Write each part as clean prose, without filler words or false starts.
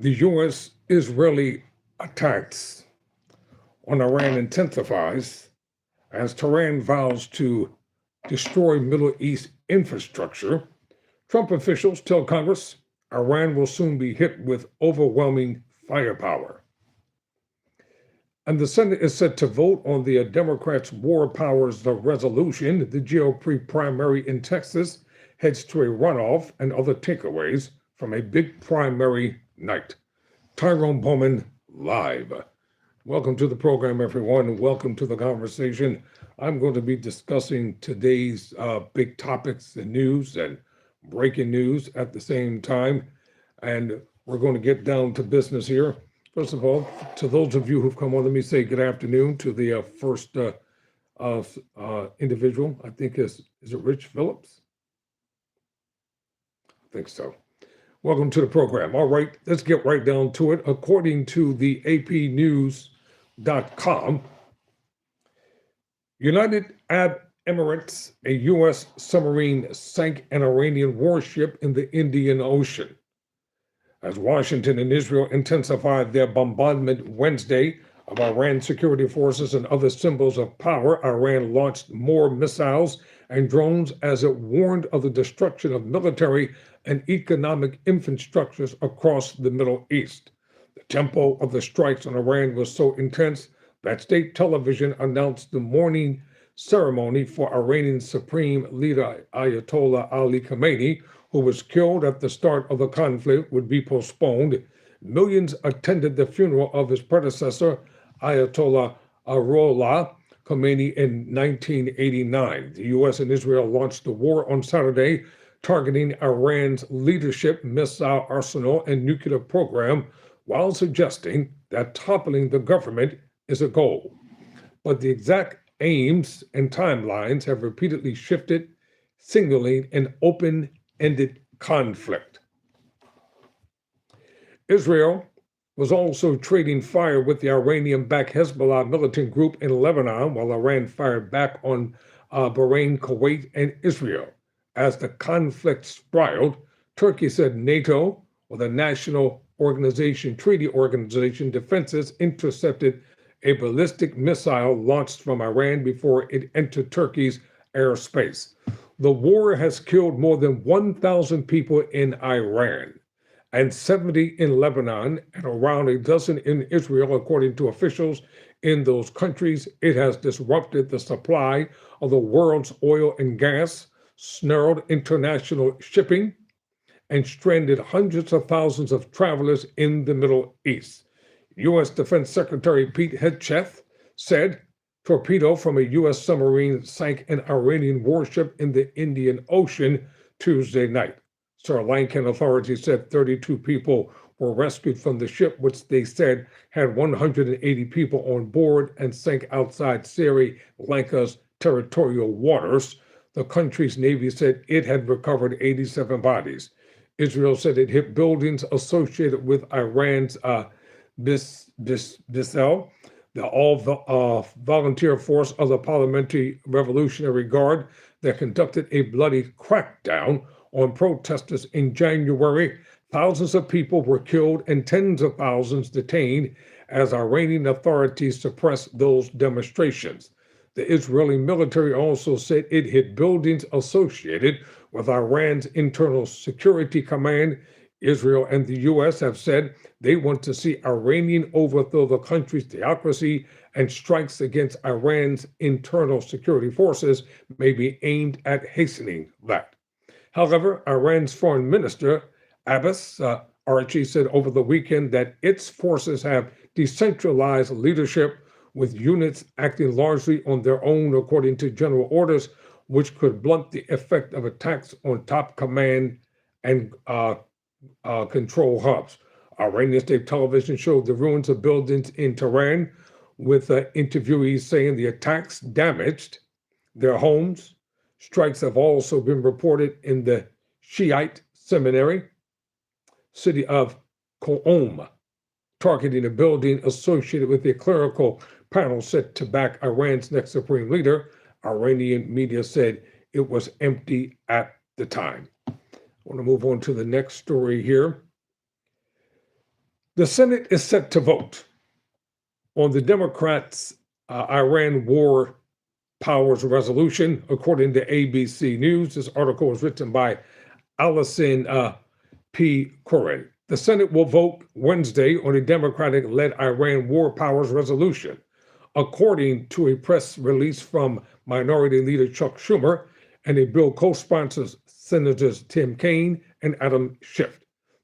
The U.S.-Israeli attacks on Iran intensifies as Tehran vows to destroy Middle East infrastructure. Trump officials tell Congress Iran will soon be hit with overwhelming firepower. And the Senate is set to vote on the Democrats' War Powers resolution. The GOP primary in Texas heads to a runoff and other takeaways from a big primary night. Tyrone Bowman live. Welcome to the program, everyone, and welcome to the conversation. I'm going to be discussing today's big topics and news and breaking news at the same time. And we're going to get down to business here. First of all, to those of you who've come on, let me say good afternoon to the first individual. I think is it Rich Phillips? I think so. Welcome to the program. All right, let's get right down to it. According to the APnews.com, United Arab Emirates, a U.S. submarine sank an Iranian warship in the Indian Ocean. As Washington and Israel intensified their bombardment Wednesday of Iran's security forces and other symbols of power, Iran launched more missiles and drones as it warned of the destruction of military and economic infrastructures across the Middle East. The tempo of the strikes on Iran was so intense that state television announced the morning ceremony for Iranian Supreme Leader Ayatollah Ali Khamenei, who was killed at the start of the conflict, would be postponed. Millions attended the funeral of his predecessor, Ayatollah Ruhollah Khomeini, in 1989. The U.S. and Israel launched the war on Saturday, targeting Iran's leadership, missile arsenal, and nuclear program, while suggesting that toppling the government is a goal. But the exact aims and timelines have repeatedly shifted, signaling an open-ended conflict. Israel was also trading fire with the Iranian-backed Hezbollah militant group in Lebanon, while Iran fired back on Bahrain, Kuwait, and Israel. As the conflict spiraled, Turkey said NATO, or the National Treaty Organization Defenses, intercepted a ballistic missile launched from Iran before it entered Turkey's airspace. The war has killed more than 1,000 people in Iran and 70 in Lebanon and around a dozen in Israel, according to officials in those countries. It has disrupted the supply of the world's oil and gas, snarled international shipping, and stranded hundreds of thousands of travelers in the Middle East. U.S. Defense Secretary Pete Hegseth said torpedo from a U.S. submarine sank an Iranian warship in the Indian Ocean Tuesday night. Sri Lankan authorities said 32 people were rescued from the ship, which they said had 180 people on board and sank outside Sri Lanka's territorial waters. The country's Navy said it had recovered 87 bodies. Israel said it hit buildings associated with Iran's Piexel, the all-volunteer force of the Parliamentary Revolutionary Guard that conducted a bloody crackdown on protesters in January. Thousands of people were killed and tens of thousands detained as Iranian authorities suppressed those demonstrations. The Israeli military also said it hit buildings associated with Iran's Internal Security Command. Israel and the U.S. have said they want to see Iranian overthrow the country's theocracy, and strikes against Iran's internal security forces may be aimed at hastening that. However, Iran's foreign minister, Abbas Araghchi, said over the weekend that its forces have decentralized leadership, with units acting largely on their own according to general orders, which could blunt the effect of attacks on top command and control hubs. Iranian state television showed the ruins of buildings in Tehran, with interviewees saying the attacks damaged their homes. Strikes have also been reported in the Shiite seminary city of Qom, targeting a building associated with the clerical panel set to back Iran's next supreme leader. Iranian media said it was empty at the time. I want to move on to the next story here. The Senate is set to vote on the Democrats' Iran war powers resolution, according to ABC News. This article was written by Allison Piexel4. The Senate will vote Wednesday on a Democratic-led Iran war powers resolution, according to a press release from Minority Leader Chuck Schumer and a bill co-sponsors Senators Tim Kaine and Adam Schiff.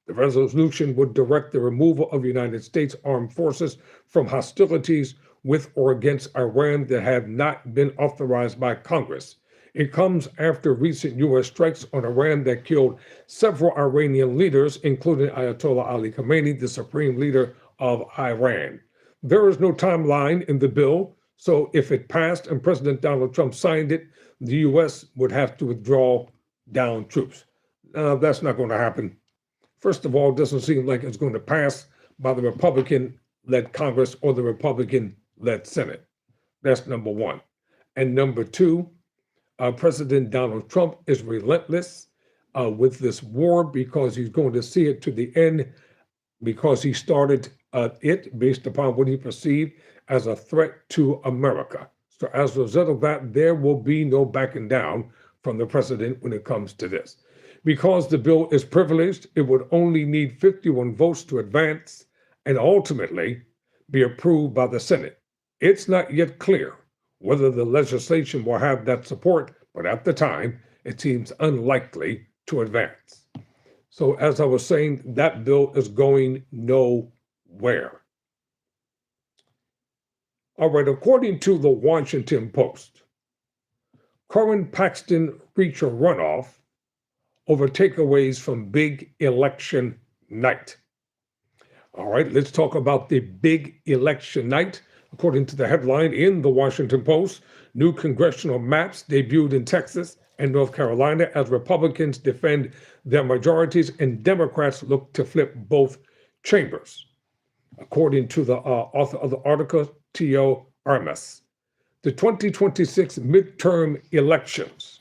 The resolution would direct the removal of United States armed forces from hostilities with or against Iran that have not been authorized by Congress. It comes after recent U.S. strikes on Iran that killed several Iranian leaders, including Ayatollah Ali Khamenei, the supreme leader of Iran. There is no timeline in the bill, so if it passed and President Donald Trump signed it, the U.S. would have to withdraw down troops. That's not going to happen. First of all, it doesn't seem like it's going to pass by the Republican-led Congress or the Republican-led Senate. That's number one. And number two, President Donald Trump is relentless with this war because he's going to see it to the end, because he started it based upon what he perceived as a threat to America. So as a result of that, there will be no backing down from the president when it comes to this. Because the bill is privileged, it would only need 51 votes to advance and ultimately be approved by the Senate. It's not yet clear whether the legislation will have that support, but at the time, it seems unlikely to advance. So as I was saying, that bill is going nowhere. All right, according to the Washington Post, Corin Paxton reached a runoff over takeaways from big election night. All right, let's talk about the big election night. According to the headline in the Washington Post, new congressional maps debuted in Texas and North Carolina as Republicans defend their majorities and Democrats look to flip both chambers. According to the author of the article, T.O. Armas, the 2026 midterm elections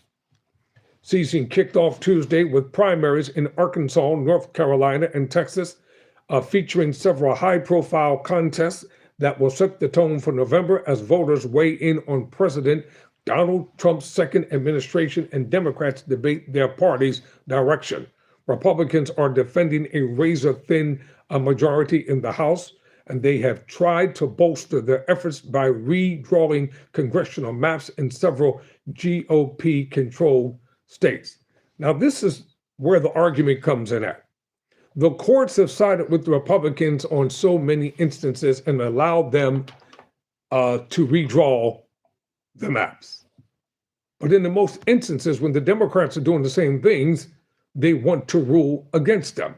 season kicked off Tuesday with primaries in Arkansas, North Carolina, and Texas, featuring several high-profile contests that will set the tone for November as voters weigh in on President Donald Trump's second administration and Democrats debate their party's direction. Republicans are defending a razor-thin majority in the House, and they have tried to bolster their efforts by redrawing congressional maps in several GOP-controlled states. Now, this is where the argument comes in at. The courts have sided with the Republicans on so many instances and allowed them to redraw the maps. But in the most instances, when the Democrats are doing the same things, they want to rule against them.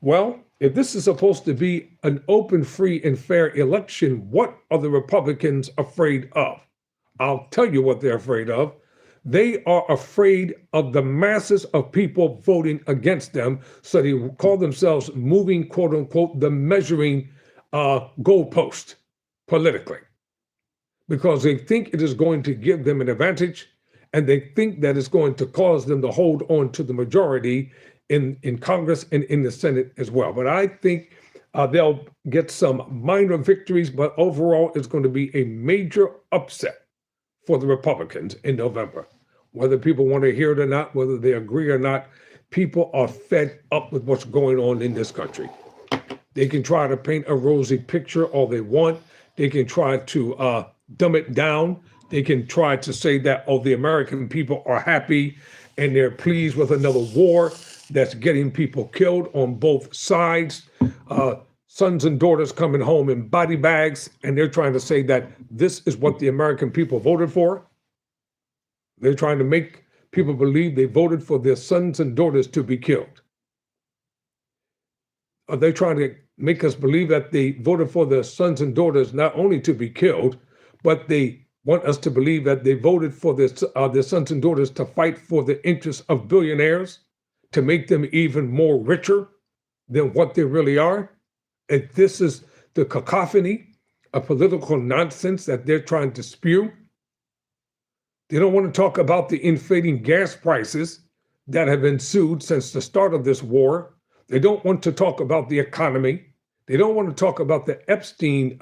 Well, if this is supposed to be an open, free, and fair election, what are the Republicans afraid of? I'll tell you what they're afraid of. They are afraid of the masses of people voting against them, so they call themselves moving, quote unquote, the measuring goalpost politically, because they think it is going to give them an advantage, and they think that it's going to cause them to hold on to the majority in Congress and in the Senate as well. But I think they'll get some minor victories, but overall it's going to be a major upset for the Republicans in November. Whether people want to hear it or not, whether they agree or not, people are fed up with what's going on in this country. They can try to paint a rosy picture all they want. They can try to dumb it down. They can try to say that, oh, the American people are happy and they're pleased with another war that's getting people killed on both sides. Sons and daughters coming home in body bags, and they're trying to say that this is what the American people voted for. They're trying to make people believe they voted for their sons and daughters to be killed. Are they trying to make us believe that they voted for their sons and daughters not only to be killed, but they want us to believe that they voted for their sons and daughters to fight for the interests of billionaires, to make them even more richer than what they really are? And this is the cacophony of political nonsense that they're trying to spew. They don't want to talk about the inflating gas prices that have ensued since the start of this war. They don't want to talk about the economy. They don't want to talk about the Epstein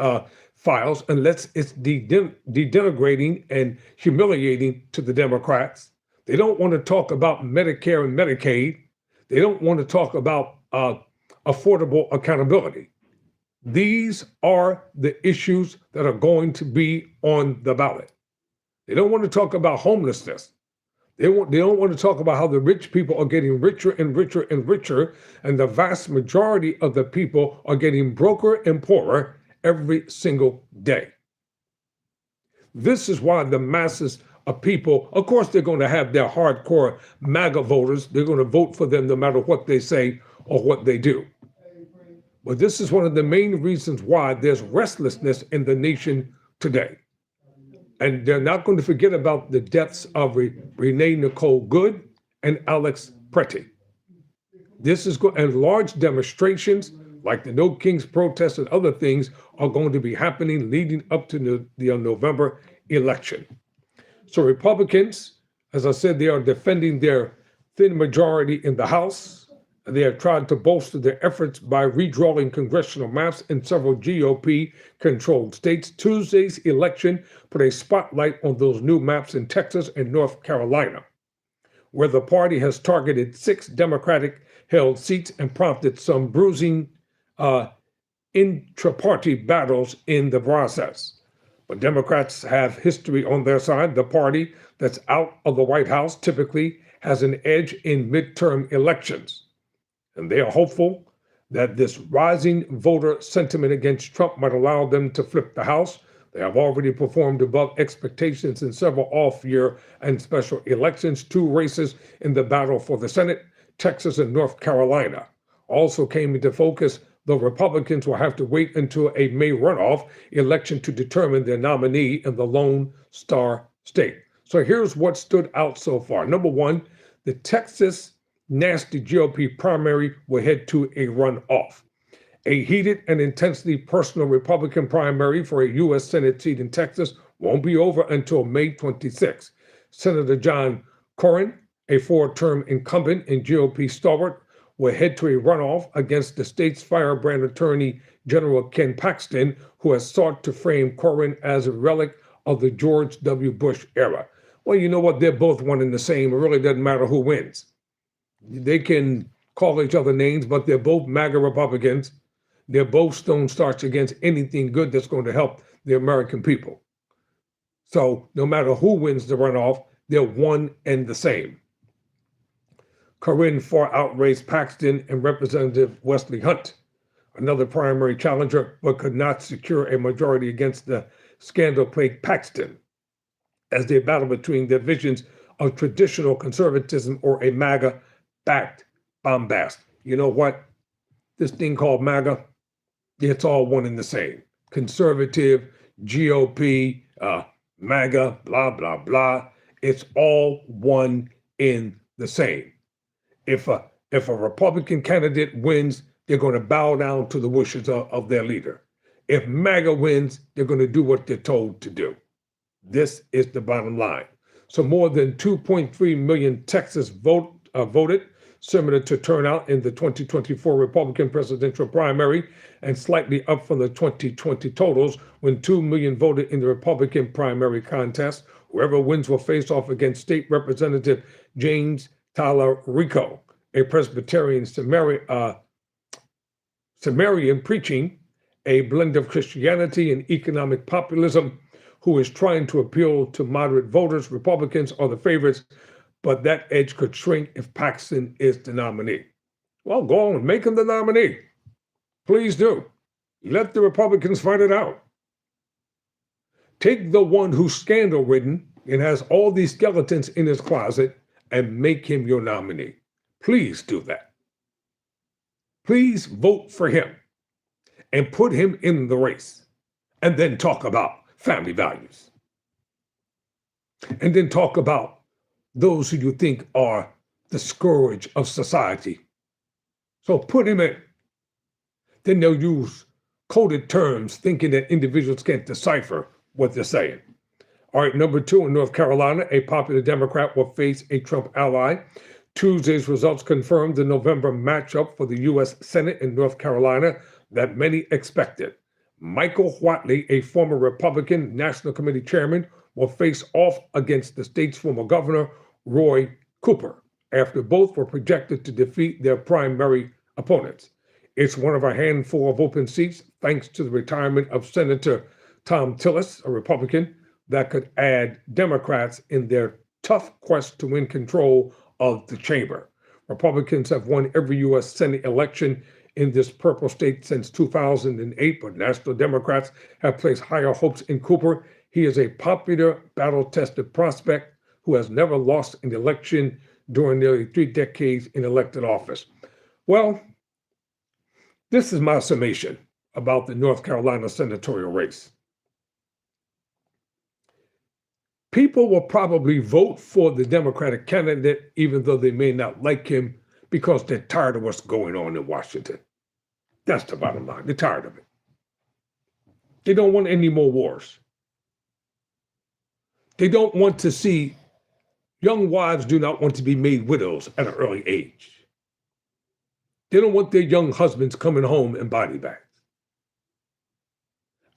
files unless it's denigrating and humiliating to the Democrats. They don't want to talk about Medicare and Medicaid. They don't want to talk about affordable accountability. These are the issues that are going to be on the ballot. They don't want to talk about homelessness. They don't want to talk about how the rich people are getting richer and richer and richer, and the vast majority of the people are getting broker and poorer every single day. This is why the masses of people, of course, they're going to have their hardcore MAGA voters. They're going to vote for them no matter what they say or what they do. But this is one of the main reasons why there's restlessness in the nation today. And they're not going to forget about the deaths of Renee Nicole Good and Alex Pretty. This is going, and large demonstrations like the No Kings protests and other things are going to be happening leading up to the November election. So Republicans, as I said, they are defending their thin majority in the House. They have tried to bolster their efforts by redrawing congressional maps in several GOP-controlled states. Tuesday's election put a spotlight on those new maps in Texas and North Carolina, where the party has targeted 6 Democratic-held seats and prompted some bruising intra-party battles in the process. But Democrats have history on their side. The party that's out of the White House typically has an edge in midterm elections. And they are hopeful that this rising voter sentiment against Trump might allow them to flip the House. They have already performed above expectations in several off-year and special elections. 2 races in the battle for the Senate, Texas and North Carolina, also came into focus, though Republicans will have to wait until a May runoff election to determine their nominee in the Lone Star State. So here's what stood out so far. Number 1, the Texas nasty GOP primary will head to a runoff. A heated and intensely personal Republican primary for a U.S. Senate seat in Texas won't be over until May 26. Senator John Cornyn, a 4-term incumbent and GOP stalwart, will head to a runoff against the state's firebrand Attorney General Ken Paxton, who has sought to frame Cornyn as a relic of the George W. Bush era. Well, you know what? They're both one and the same. It really doesn't matter who wins. They can call each other names, but they're both MAGA Republicans. They're both stone starch against anything good that's going to help the American people. So no matter who wins the runoff, they're one and the same. Cornyn far outraced Paxton and Representative Wesley Hunt, another primary challenger, but could not secure a majority against the scandal-plagued Paxton, as they battle between their visions of traditional conservatism or a MAGA-backed bombast. You know what? This thing called MAGA, it's all one and the same. Conservative, GOP, MAGA, blah, blah, blah. It's all one in the same. If a Republican candidate wins, they're going to bow down to the wishes of their leader. If MAGA wins, they're going to do what they're told to do. This is the bottom line. So more than 2.3 million Texas voted, similar to turnout in the 2024 Republican presidential primary, and slightly up from the 2020 totals when 2 million voted in the Republican primary contest. Whoever wins will face off against State Representative James Tyler Rico, a Presbyterian Samarian preaching a blend of Christianity and economic populism, who is trying to appeal to moderate voters. Republicans are the favorites, but that edge could shrink if Paxton is the nominee. Well, go on, make him the nominee. Please do. Let the Republicans fight it out. Take the one who's scandal-ridden and has all these skeletons in his closet and make him your nominee. Please do that. Please vote for him and put him in the race, and then talk about family values. And then talk about those who you think are the scourge of society. So put him in. Then they'll use coded terms thinking that individuals can't decipher what they're saying. All right, number 2, in North Carolina, a popular Democrat will face a Trump ally. Tuesday's results confirmed the November matchup for the U.S. Senate in North Carolina. that many expected. Michael Whatley, a former Republican National Committee chairman, will face off against the state's former governor, Roy Cooper, after both were projected to defeat their primary opponents. It's one of a handful of open seats, thanks to the retirement of Senator Tom Tillis, a Republican, that could add Democrats in their tough quest to win control of the chamber. Republicans have won every U.S. Senate election in this purple state since 2008, but National Democrats have placed higher hopes in Cooper. He is a popular, battle-tested prospect who has never lost an election during nearly 3 decades in elected office. Well, this is my summation about the North Carolina senatorial race. People will probably vote for the Democratic candidate, even though they may not like him, because they're tired of what's going on in Washington. That's the bottom line. They're tired of it. They don't want any more wars. They don't want to see, young wives do not want to be made widows at an early age. They don't want their young husbands coming home in body bags.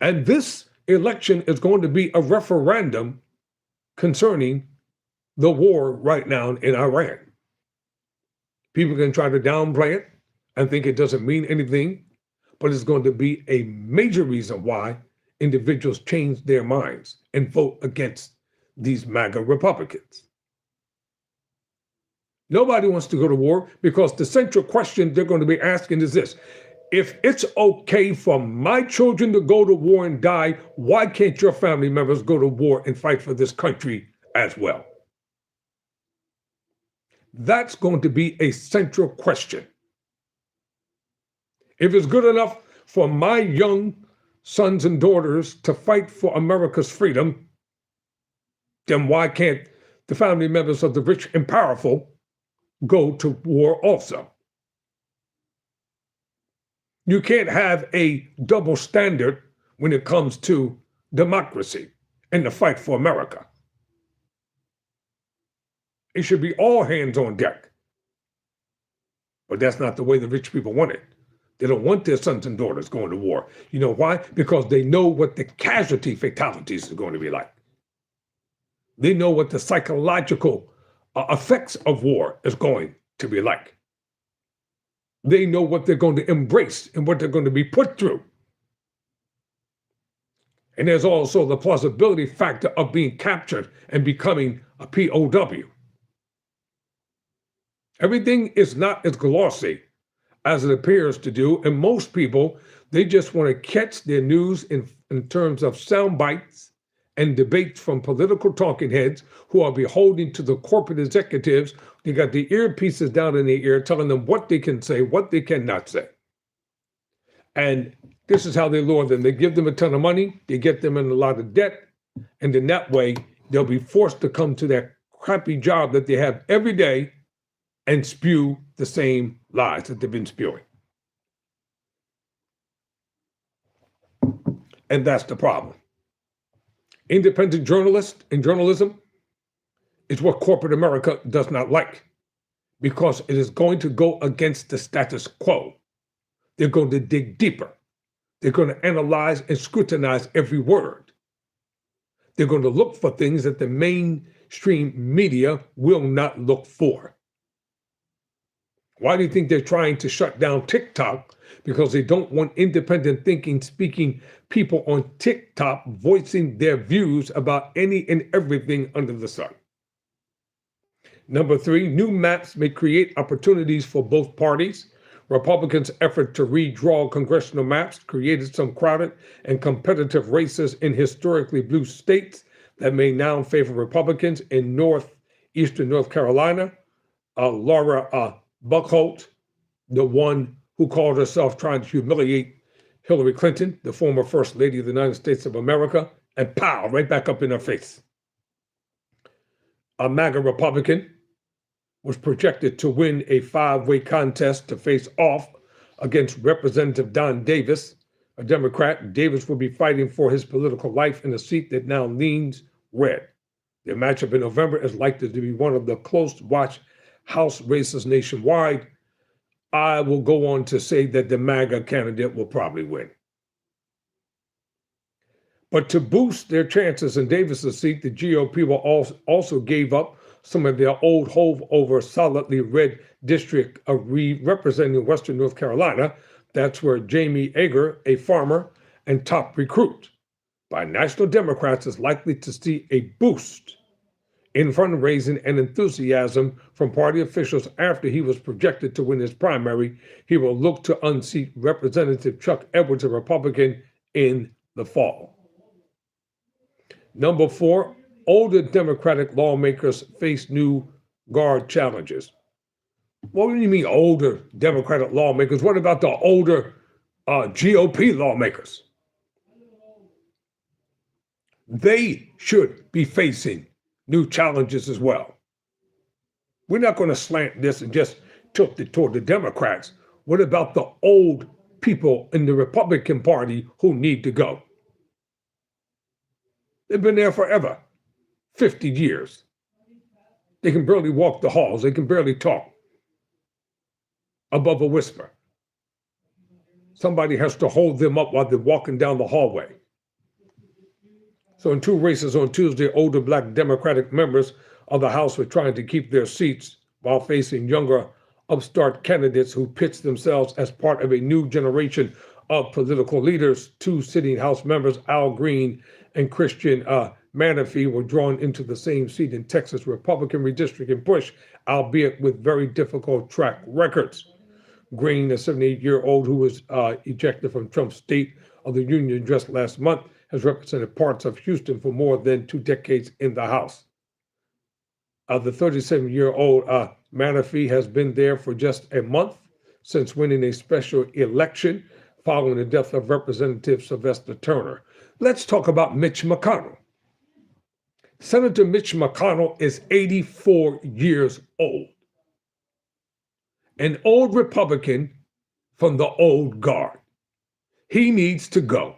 And this election is going to be a referendum concerning the war right now in Iran. People can try to downplay it and think it doesn't mean anything, but it's going to be a major reason why individuals change their minds and vote against these MAGA Republicans. Nobody wants to go to war because the central question they're going to be asking is this: if it's okay for my children to go to war and die, why can't your family members go to war and fight for this country as well? That's going to be a central question. If it's good enough for my young sons and daughters to fight for America's freedom, then why can't the family members of the rich and powerful go to war also? You can't have a double standard when it comes to democracy and the fight for America. It should be all hands on deck. But that's not the way the rich people want it. They don't want their sons and daughters going to war. You know why? Because they know what the casualty fatalities are going to be like. They know what the psychological effects of war is going to be like. They know what they're going to embrace and what they're going to be put through. And there's also the plausibility factor of being captured and becoming a POW. Everything is not as glossy as it appears to do, and most people, they just want to catch their news in terms of sound bites and debates from political talking heads who are beholden to the corporate executives. They got the earpieces down in their ear telling them what they can say, what they cannot say. And this is how they lure them. They give them a ton of money, they get them in a lot of debt, and then that way they'll be forced to come to that crappy job that they have every day and spew the same lies that they've been spewing. And that's the problem. Independent journalists and journalism is what corporate America does not like, because it is going to go against the status quo. They're going to dig deeper. They're going to analyze and scrutinize every word. They're going to look for things that the mainstream media will not look for. Why do you think they're trying to shut down TikTok? Because they don't want independent thinking, speaking people on TikTok voicing their views about any and everything under the sun. Number 3, new maps may create opportunities for both parties. Republicans' effort to redraw congressional maps created some crowded and competitive races in historically blue states that may now favor Republicans. In northeastern North Carolina, Laura Buckholt, the one who called herself trying to humiliate Hillary Clinton, the former First Lady of the United States of America, and pow, right back up in her face. A MAGA Republican was projected to win a 5-way contest to face off against Representative Don Davis, a Democrat. Davis will be fighting for his political life in a seat that now leans red. Their matchup in November is likely to be one of the close-watch House races nationwide. I will go on to say that the MAGA candidate will probably win. But to boost their chances in Davis's seat, the GOP will also gave up some of their old holdover solidly red district representing Western North Carolina. That's where Jamie Ager, a farmer and top recruit by National Democrats, is likely to see a boost in fundraising and enthusiasm from party officials after he was projected to win his primary. He will look to unseat Representative Chuck Edwards, a Republican, in the fall. Number 4, older Democratic lawmakers face new guard challenges. What do you mean older Democratic lawmakers? What about the older GOP lawmakers? They should be facing new challenges as well. We're not going to slant this and just tilt it toward the Democrats. What about the old people in the Republican Party who need to go? They've been there forever, 50 years. They can barely walk the halls. They can barely talk above a whisper. Somebody has to hold them up while they're walking down the hallway. So in 2 races on Tuesday, older Black Democratic members of the House were trying to keep their seats while facing younger upstart candidates who pitched themselves as part of a new generation of political leaders. 2 sitting House members, Al Green and Christian Menifee, were drawn into the same seat in Texas Republican redistricting push, albeit with very difficult track records. Green, a 78-year-old who was ejected from Trump's State of the Union just last month, has represented parts of Houston for more than 2 decades in the House. The 37-year-old Menifee has been there for just a month since winning a special election following the death of Representative Sylvester Turner. Let's talk about Mitch McConnell. Senator Mitch McConnell is 84 years old, an old Republican from the old guard. He needs to go.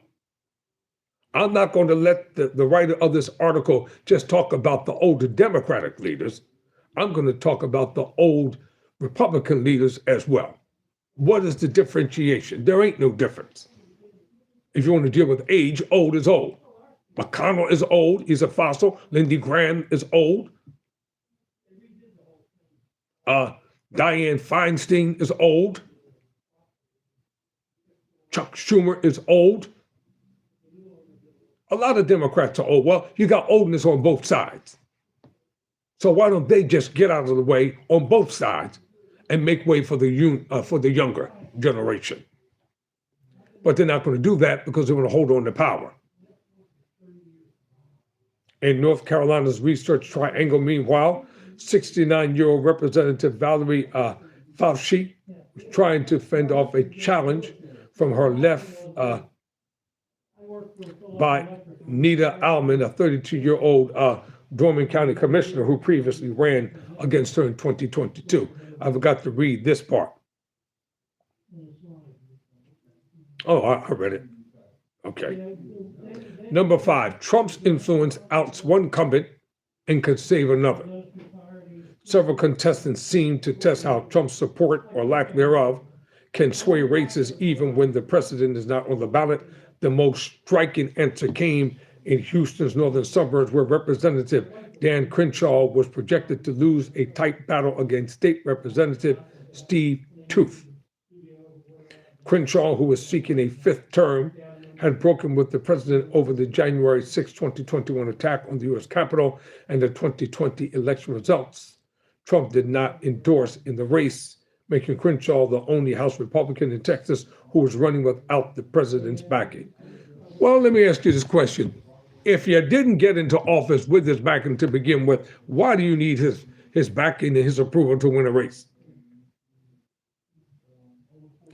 I'm not going to let the writer of this article just talk about the older Democratic leaders. I'm going to talk about the old Republican leaders as well. What is the differentiation? There ain't no difference. If you want to deal with age, old is old. McConnell is old. He's a fossil. Lindsey Graham is old. Dianne Feinstein is old. Chuck Schumer is old. A lot of Democrats are old. Well, you got oldness on both sides. So why don't they just get out of the way on both sides and make way for the younger generation? But they're not going to do that because they want to hold on to power. In North Carolina's Research Triangle, meanwhile, 69-year-old Representative Valerie Fauci was trying to fend off a challenge from her left by Nita Alman, a 32-year-old Dorman County commissioner who previously ran against her in 2022. I forgot to read this part. Oh, I read it. Okay. Number 5, Trump's influence outs one incumbent and could save another. Several contestants seem to test how Trump's support or lack thereof can sway races even when the president is not on the ballot. The most striking answer came in Houston's northern suburbs, where Representative Dan Crenshaw was projected to lose a tight battle against State Representative Steve Tooth. Crenshaw, who was seeking a 5th term, had broken with the president over the January 6, 2021 attack on the U.S. Capitol and the 2020 election results. Trump did not endorse in the race, making Crenshaw the only House Republican in Texas who was running without the president's backing. Well, let me ask you this question. If you didn't get into office with his backing to begin with, why do you need his backing and his approval to win a race?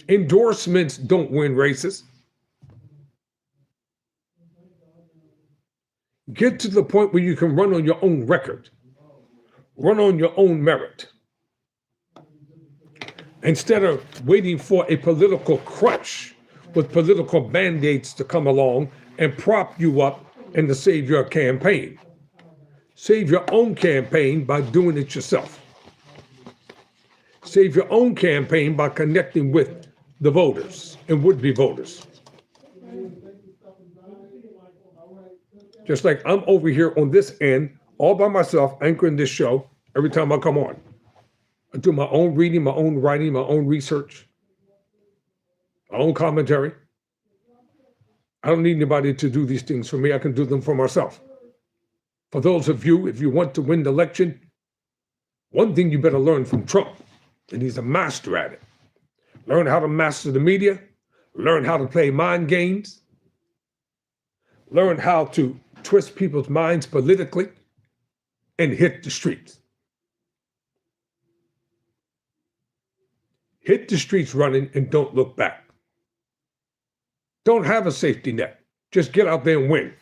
Endorsements don't win races. Get to the point where you can run on your own record, run on your own merit, instead of waiting for a political crutch with political band-aids to come along and prop you up and to save your campaign. Save your own campaign by doing it yourself. Save your own campaign by connecting with the voters and would-be voters. Just like I'm over here on this end, all by myself, anchoring this show every time I come on. I do my own reading, my own writing, my own research, my own commentary. I don't need anybody to do these things for me. I can do them for myself. For those of you, if you want to win the election, one thing you better learn from Trump, and he's a master at it. Learn how to master the media, learn how to play mind games, learn how to twist people's minds politically, and hit the streets. Hit the streets running and don't look back. Don't have a safety net. Just get out there and win.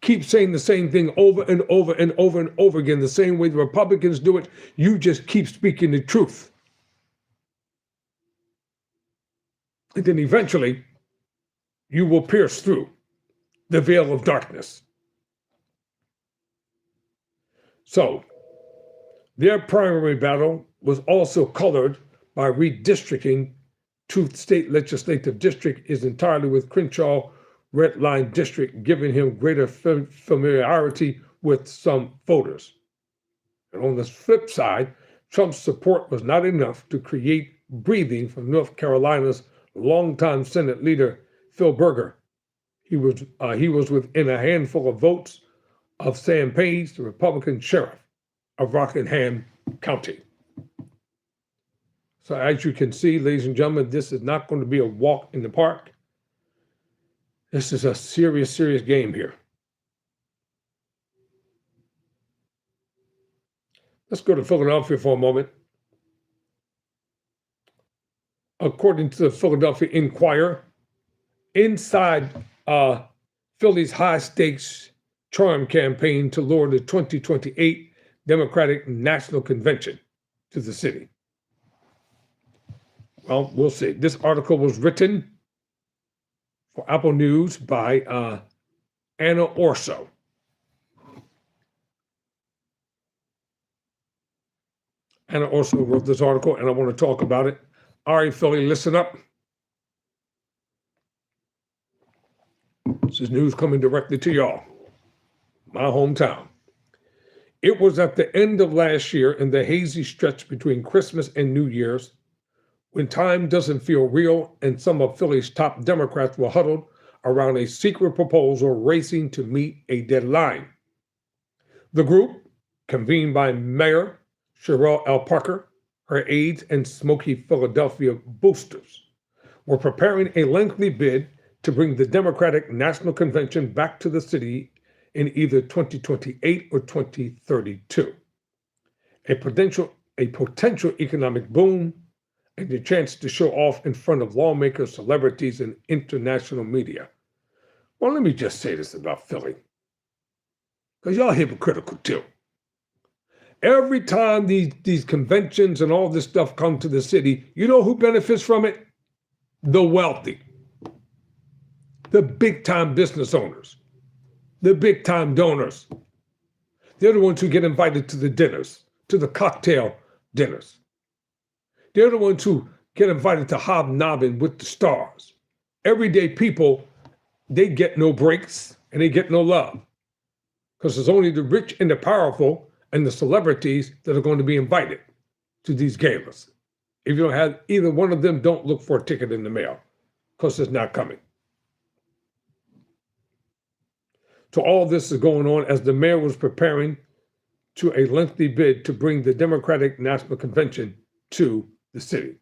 Keep saying the same thing over and over and over and over again, the same way the Republicans do it. You just keep speaking the truth. And then eventually, you will pierce through the veil of darkness. So, their primary battle was also colored by redistricting. Truth State Legislative District is entirely with Crenshaw Red Line District, giving him greater familiarity with some voters. And on the flip side, Trump's support was not enough to create breathing from North Carolina's longtime Senate leader, Phil Berger. He was within a handful of votes of Sam Page, the Republican sheriff of Rockingham County. So as you can see, ladies and gentlemen, this is not going to be a walk in the park. This is a serious, serious game here. Let's go to Philadelphia for a moment. According to the Philadelphia Inquirer, inside Philly's high-stakes charm campaign to lure the 2028 Democratic National Convention to the city. Well, we'll see. This article was written for Apple News by Anna Orso. Anna Orso wrote this article, and I want to talk about it. All right, Philly, listen up. This is news coming directly to y'all, my hometown. It was at the end of last year in the hazy stretch between Christmas and New Year's, when time doesn't feel real and some of Philly's top Democrats were huddled around a secret proposal racing to meet a deadline. The group, convened by Mayor Sherelle L. Parker, her aides, and Smoky Philadelphia boosters, were preparing a lengthy bid to bring the Democratic National Convention back to the city in either 2028 or 2032. A potential economic boom, and the chance to show off in front of lawmakers, celebrities, and international media. Well, let me just say this about Philly, because y'all hypocritical too. Every time these conventions and all this stuff come to the city, you know who benefits from it? The wealthy, the big-time business owners, the big-time donors. They're the ones who get invited to the dinners, to the cocktail dinners. They're the ones who get invited to hobnobbing with the stars. Everyday people, they get no breaks and they get no love, because it's only the rich and the powerful and the celebrities that are going to be invited to these galas. If you don't have either one of them, don't look for a ticket in the mail, because it's not coming. So all this is going on as the mayor was preparing to a lengthy bid to bring the Democratic National Convention to the city.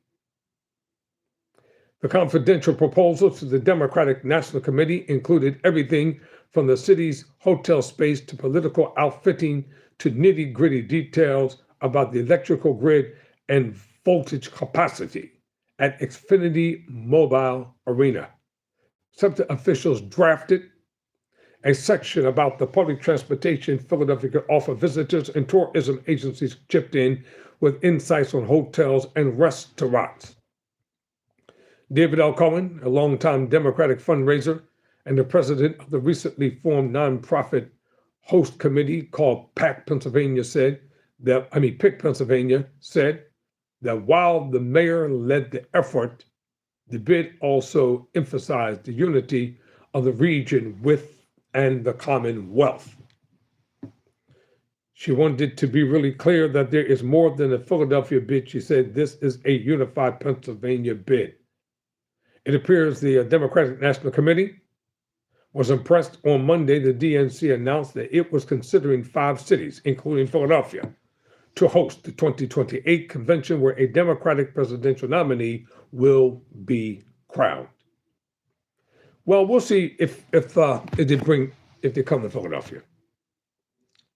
The confidential proposal to the Democratic National Committee included everything from the city's hotel space to political outfitting to nitty-gritty details about the electrical grid and voltage capacity at Xfinity Mobile Arena. Some officials drafted a section about the public transportation Philadelphia could offer visitors, and tourism agencies chipped in with insights on hotels and restaurants. David L. Cohen, a longtime Democratic fundraiser and the president of the recently formed nonprofit host committee called PIC Pennsylvania, said that while the mayor led the effort, the bid also emphasized the unity of the region with and the Commonwealth. She wanted it to be really clear that there is more than a Philadelphia bid. She said this is a unified Pennsylvania bid. It appears the Democratic National Committee was impressed. On Monday. The DNC announced that it was considering 5 cities, including Philadelphia, to host the 2028 convention where a Democratic presidential nominee will be crowned. Well, we'll see if they come to Philadelphia.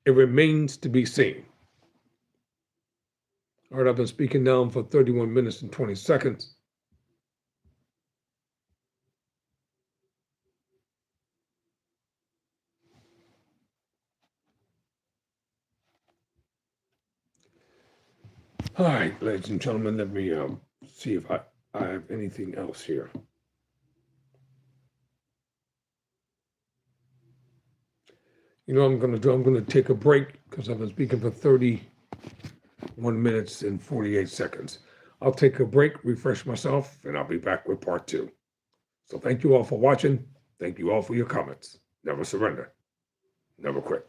It remains to be seen. All right, I've been speaking now for 31 minutes and 20 seconds. All right, ladies and gentlemen, let me see if I have anything else here. You know what I'm going to do? I'm going to take a break because I've been speaking for 31 minutes and 48 seconds. I'll take a break, refresh myself, and I'll be back with part 2. So thank you all for watching. Thank you all for your comments. Never surrender. Never quit.